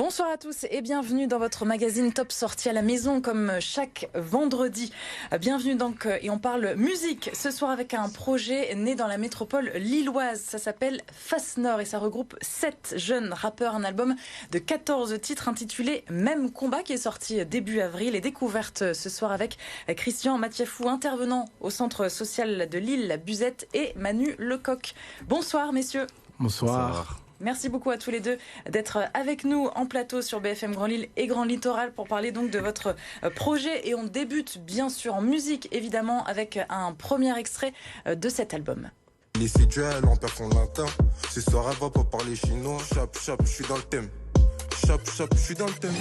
Bonsoir à tous et bienvenue dans votre magazine Top Sortie à la maison comme chaque vendredi. Bienvenue donc et on parle musique ce soir avec un projet né dans la métropole lilloise. Ça s'appelle Face Nord et ça regroupe 7 jeunes rappeurs. Un album de 14 titres intitulé Même Combat qui est sorti début avril et découverte ce soir avec Christian Mathiafou, intervenant au centre social de Lille, la Buzette, et Manu Lecoq. Bonsoir messieurs. Bonsoir. Merci beaucoup à tous les deux d'être avec nous en plateau sur BFM Grand Lille et Grand Littoral pour parler donc de votre projet. Et on débute bien sûr en musique évidemment avec un premier extrait de cet album. Les séduels en perd son latin. Ce soir elle va pas parler chinois. Chap chap, je suis dans le thème. Chap chap, je suis dans le thème.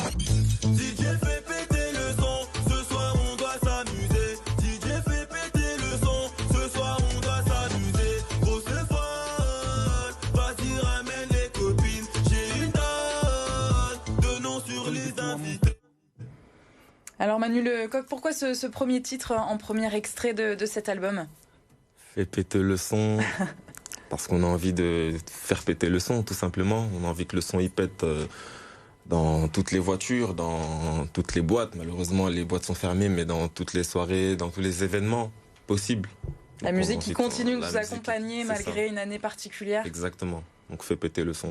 DJ fait péter le son. Ce soir on doit s'amuser. DJ fait péter le son. Ce soir on doit s'amuser. Grosse folle, vas-y ramène les copines. J'ai une dalle de nom sur les invités. Alors Manu Lecoq, pourquoi ce premier titre en premier extrait de cet album ? Fait péter le son, parce qu'on a envie de faire péter le son, tout simplement. On a envie que le son y pète dans toutes les voitures, dans toutes les boîtes. Malheureusement, les boîtes sont fermées, mais dans toutes les soirées, dans tous les événements possibles. La Donc, musique qui continue de vous musique, accompagner malgré une année particulière. Exactement. Donc fait péter le son,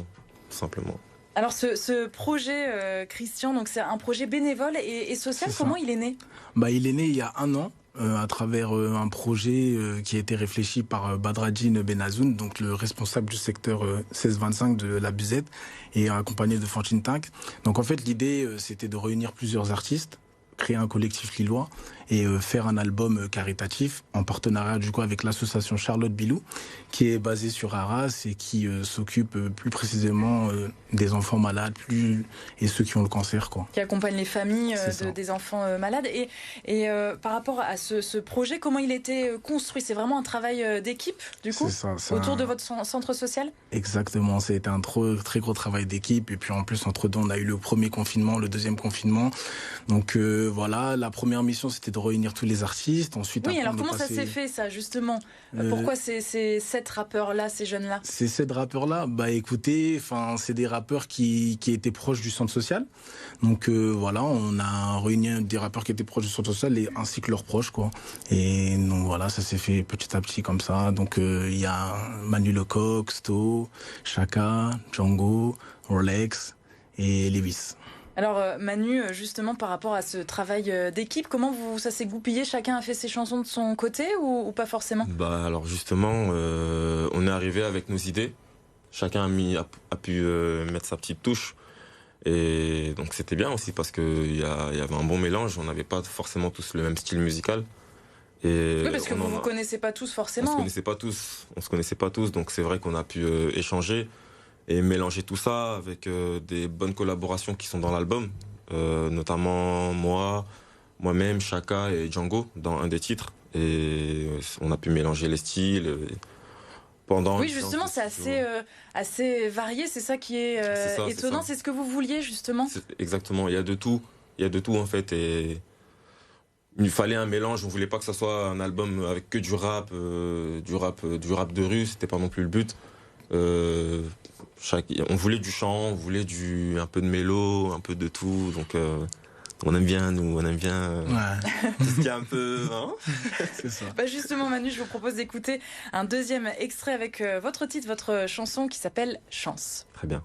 tout simplement. Alors ce projet, Christian, donc c'est un projet bénévole et social. Comment il est né ? Il est né il y a un an. À travers un projet qui a été réfléchi par Badradine Benazoun, donc le responsable du secteur 16-25 de la Buzette, et accompagné de Fantine Tank. Donc en fait l'idée c'était de réunir plusieurs artistes, créer un collectif lillois et faire un album caritatif en partenariat du coup avec l'association Charlotte Bilou qui est basée sur Arras et qui s'occupe plus précisément des enfants malades et ceux qui ont le cancer quoi. Qui accompagne les familles des enfants malades et par rapport à ce projet, comment il a été construit ? C'est vraiment un travail d'équipe du coup autour de votre centre social ? Exactement, c'était un très gros travail d'équipe et puis en plus entre-temps on a eu le premier confinement, le deuxième confinement. Donc voilà, la première mission c'était de réunir tous les artistes. Ensuite, oui, alors comment ça s'est fait ça justement ? Pourquoi ces 7 rappeurs-là, ces jeunes-là ? Ces 7 rappeurs-là, écoutez, c'est des rappeurs qui étaient proches du centre social. Donc voilà, on a réuni des rappeurs qui étaient proches du centre social ainsi que leurs proches quoi. Et donc voilà, ça s'est fait petit à petit comme ça. Donc il y a Manu Lecoq, Sto, Chaka, Django, Rolex et Lewis. Alors Manu, justement par rapport à ce travail d'équipe, comment ça s'est goupillé ? Chacun a fait ses chansons de son côté ou pas forcément ? Alors justement, on est arrivé avec nos idées. Chacun a pu mettre sa petite touche. Et donc c'était bien aussi parce qu'il y avait un bon mélange. On n'avait pas forcément tous le même style musical. Et oui, parce que vous ne vous connaissez pas tous forcément. On se connaissait pas tous. Donc c'est vrai qu'on a pu échanger et mélanger tout ça avec des bonnes collaborations qui sont dans l'album, notamment moi-même, Chaka et Django dans un des titres. Et on a pu mélanger les styles pendant. Oui, justement, c'est assez varié, c'est ça qui est étonnant. C'est ce que vous vouliez justement. Exactement, il y a de tout en fait. Et il fallait un mélange. On voulait pas que ça soit un album avec que du rap de rue. C'était pas non plus le but. On voulait du chant, on voulait un peu de mélo, un peu de tout, donc on aime bien tout ce qui est un peu... Hein. C'est ça. Justement Manu, je vous propose d'écouter un deuxième extrait avec votre titre, votre chanson qui s'appelle Chance. Très bien.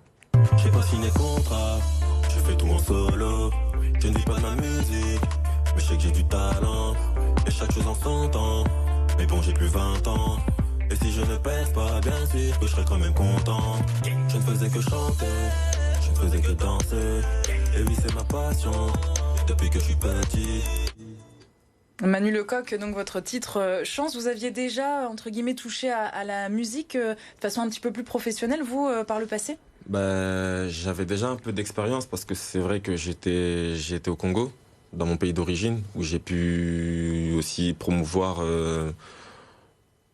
J'ai pas signé contrat, je fais tout en solo, je ne dis pas de ma musique, mais je sais que j'ai du talent, et chaque chose en son temps, mais bon j'ai plus 20 ans. Et si je ne pèse pas, bien sûr que je serais quand même content. Je ne faisais que chanter, je ne faisais que danser. Et oui, c'est ma passion, depuis que je suis petit. Manu Lecoq, donc votre titre Chance, vous aviez déjà, entre guillemets, touché à la musique de façon un petit peu plus professionnelle, vous, par le passé ? J'avais déjà un peu d'expérience parce que c'est vrai que j'étais au Congo, dans mon pays d'origine, où j'ai pu aussi promouvoir...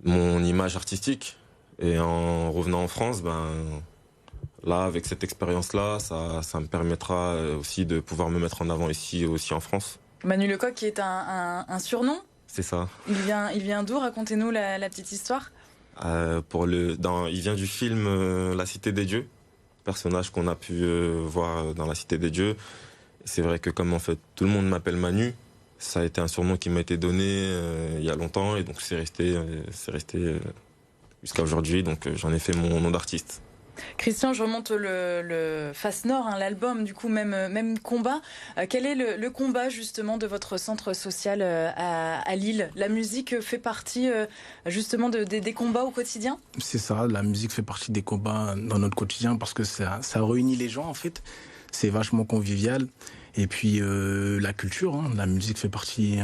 mon image artistique. Et en revenant en France, là, avec cette expérience-là, ça me permettra aussi de pouvoir me mettre en avant ici aussi en France. Manu Lecoq qui est un surnom ? C'est ça. Il vient d'où ? Racontez-nous la petite histoire. Il vient du film La Cité des Dieux, personnage qu'on a pu voir dans la Cité des Dieux. C'est vrai que comme en fait tout le monde m'appelle Manu, ça a été un surnom qui m'a été donné il y a longtemps et donc c'est resté jusqu'à aujourd'hui. Donc j'en ai fait mon nom d'artiste. Christian, je remonte le Face Nord, hein, l'album, du coup, même combat. Quel est le combat, justement, de votre centre social à Lille? La musique fait partie, justement, des combats au quotidien? C'est ça, la musique fait partie des combats dans notre quotidien parce que ça réunit les gens, en fait. C'est vachement convivial. Et puis, la culture, hein, la musique fait partie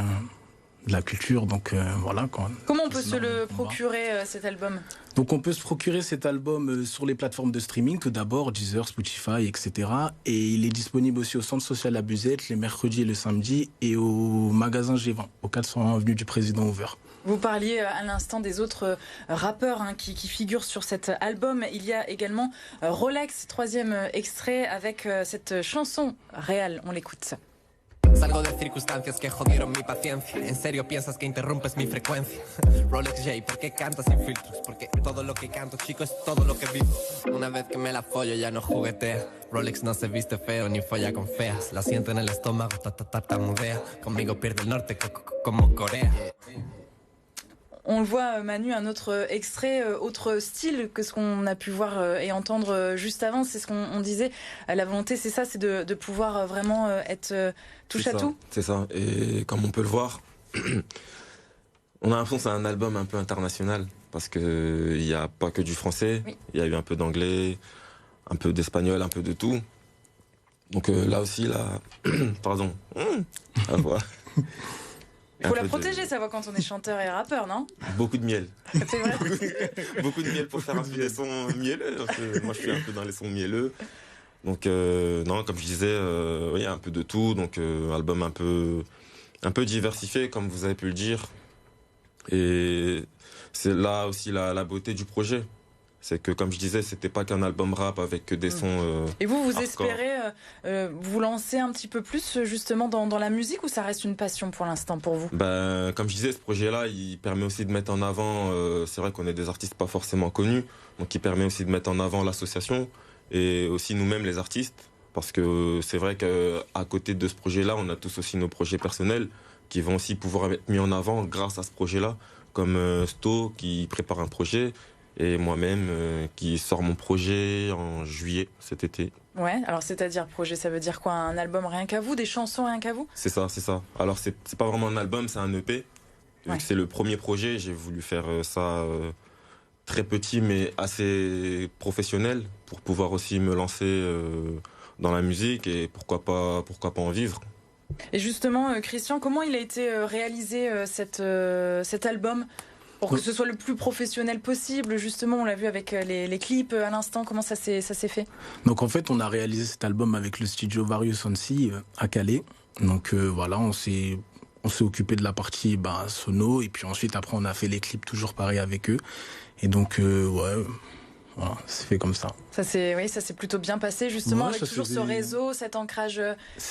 de la culture, donc voilà. Comment on peut se le procurer, cet album? Donc on peut se procurer cet album sur les plateformes de streaming, tout d'abord, Deezer, Spotify, etc. Et il est disponible aussi au Centre Social La Buzette, les mercredis et le samedi, et au magasin G20, au 401 avenue du Président Ouvert. Vous parliez à l'instant des autres rappeurs qui figurent sur cet album. Il y a également Rolex, troisième extrait, avec cette chanson Réal. On l'écoute. Salgo de circunstancias que jodieron mi paciencia. En serio piensas que interrumpes mi frecuencia. Rolex J, ¿por qué cantas sin filtros? Porque todo lo que canto, chico, es todo lo que vivo. Una vez que me la follo ya no juguetea. Rolex no se viste feo ni folla con feas. La siento en el estómago, tartamudea. Conmigo pierde el norte como Corea. On le voit, Manu, un autre extrait, autre style que ce qu'on a pu voir et entendre juste avant. C'est ce qu'on disait. La volonté, c'est ça, c'est de pouvoir vraiment être touche à tout. C'est ça. Et comme on peut le voir, on a l'impression que c'est un album un peu international parce qu'il n'y a pas que du français. Oui. Il y a eu un peu d'anglais, un peu d'espagnol, un peu de tout. Donc là aussi, pardon. À voir. Il faut la protéger, sa voix, quand on est chanteur et rappeur, non? Beaucoup de miel. C'est vrai. Beaucoup de miel pour faire un peu des sons mielleux. Moi, je suis un peu dans les sons mielleux. Donc, non, comme je disais, oui, un peu de tout. Donc, album un peu diversifié, comme vous avez pu le dire. Et c'est là aussi la beauté du projet. C'est que, comme je disais, c'était pas qu'un album rap avec que des sons. Et vous espérez vous lancer un petit peu plus justement dans la musique, ou ça reste une passion pour l'instant pour vous? Comme je disais, ce projet-là, il permet aussi de mettre en avant. C'est vrai qu'on est des artistes pas forcément connus, donc il permet aussi de mettre en avant l'association et aussi nous-mêmes les artistes, parce que c'est vrai qu'à côté de ce projet-là, on a tous aussi nos projets personnels qui vont aussi pouvoir être mis en avant grâce à ce projet-là, comme Sto qui prépare un projet. Et moi-même, qui sort mon projet en juillet, cet été. Ouais, alors c'est-à-dire projet, ça veut dire quoi? Un album rien qu'à vous? Des chansons rien qu'à vous? C'est ça, c'est ça. Alors c'est pas vraiment un album, c'est un EP. Vu que c'est le premier projet, j'ai voulu faire ça très petit mais assez professionnel pour pouvoir aussi me lancer dans la musique et pourquoi pas en vivre. Et justement, Christian, comment il a été réalisé cet album? Pour que ce soit le plus professionnel possible, justement, on l'a vu avec les clips à l'instant, comment ça s'est fait? Donc en fait, on a réalisé cet album avec le studio Various Onsi à Calais. Donc voilà, on s'est occupé de la partie sono, et puis ensuite après on a fait les clips toujours pareil avec eux. Et donc ouais, voilà, c'est fait comme ça. Ça s'est plutôt bien passé, justement, avec toujours ce réseau, cet ancrage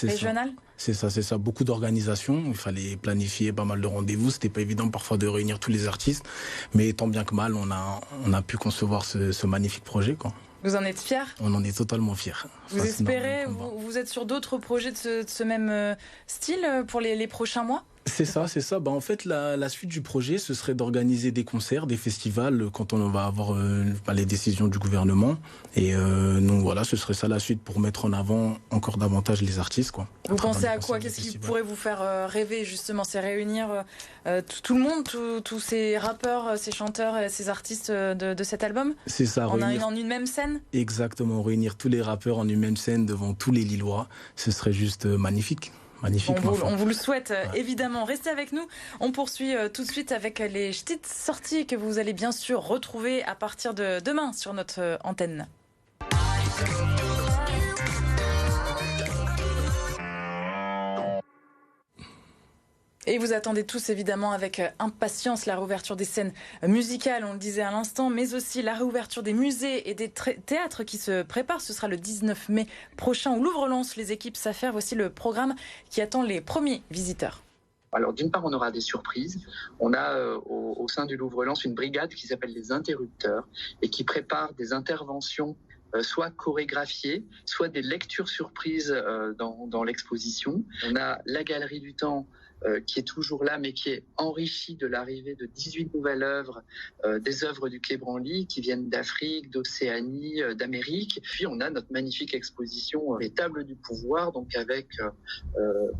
régional. C'est ça. Beaucoup d'organisations. Il fallait planifier pas mal de rendez-vous. C'était pas évident parfois de réunir tous les artistes. Mais tant bien que mal, on a pu concevoir ce magnifique projet, quoi. Vous en êtes fiers? On en est totalement fiers. Vous espérez, vous êtes sur d'autres projets de ce même style pour les prochains mois? C'est ça. En fait, la suite du projet, ce serait d'organiser des concerts, des festivals, quand on va avoir les décisions du gouvernement. Et donc voilà, ce serait ça la suite pour mettre en avant encore davantage les artistes, quoi. Vous pensez à quoi? Qu'est-ce qui pourrait vous faire rêver, justement? C'est réunir tout le monde, tous ces rappeurs, ces chanteurs, ces artistes de cet album? C'est ça, en une même scène? Exactement, réunir tous les rappeurs en une même scène devant tous les Lillois, ce serait juste magnifique. On vous le souhaite, évidemment. Restez avec nous. On poursuit tout de suite avec les petites sorties que vous allez bien sûr retrouver à partir de demain sur notre antenne. Et vous attendez tous évidemment avec impatience la réouverture des scènes musicales, on le disait à l'instant, mais aussi la réouverture des musées et des théâtres qui se préparent. Ce sera le 19 mai prochain où l'Ouvre-Lens, les équipes s'affairent. Voici le programme qui attend les premiers visiteurs. Alors d'une part, on aura des surprises. On a au sein du Louvre-Lens une brigade qui s'appelle les interrupteurs et qui prépare des interventions soit chorégraphiées, soit des lectures surprises dans l'exposition. On a la Galerie du Temps qui est toujours là, mais qui est enrichie de l'arrivée de 18 nouvelles œuvres, des œuvres du Quai Branly qui viennent d'Afrique, d'Océanie, d'Amérique. Puis on a notre magnifique exposition Les Tables du Pouvoir, donc avec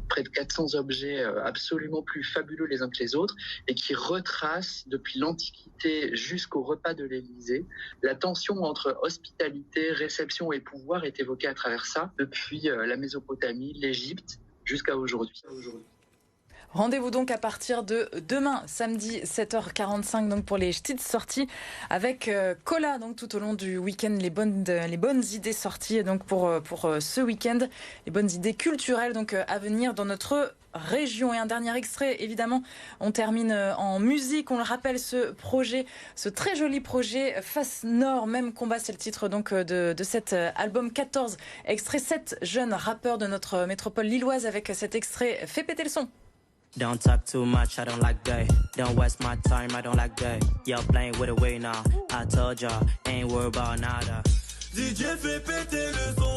près de 400 objets absolument plus fabuleux les uns que les autres, et qui retrace depuis l'Antiquité jusqu'au repas de l'Élysée. La tension entre hospitalité, réception et pouvoir est évoquée à travers ça, depuis la Mésopotamie, l'Égypte, jusqu'à aujourd'hui. Rendez-vous donc à partir de demain, samedi 7h45, donc pour les petites sorties avec Cola, donc tout au long du week-end, les bonnes idées sorties donc pour ce week-end, les bonnes idées culturelles donc à venir dans notre région. Et un dernier extrait, évidemment, on termine en musique. On le rappelle, ce projet, ce très joli projet Face Nord, même combat, c'est le titre donc de cet album 14 extrait. 7 jeunes rappeurs de notre métropole lilloise avec cet extrait. Fais péter le son. Don't talk too much, I don't like that. Don't waste my time, I don't like that. Y'all playing with a way now. I told y'all, ain't worried about nada. DJ fait péter le son.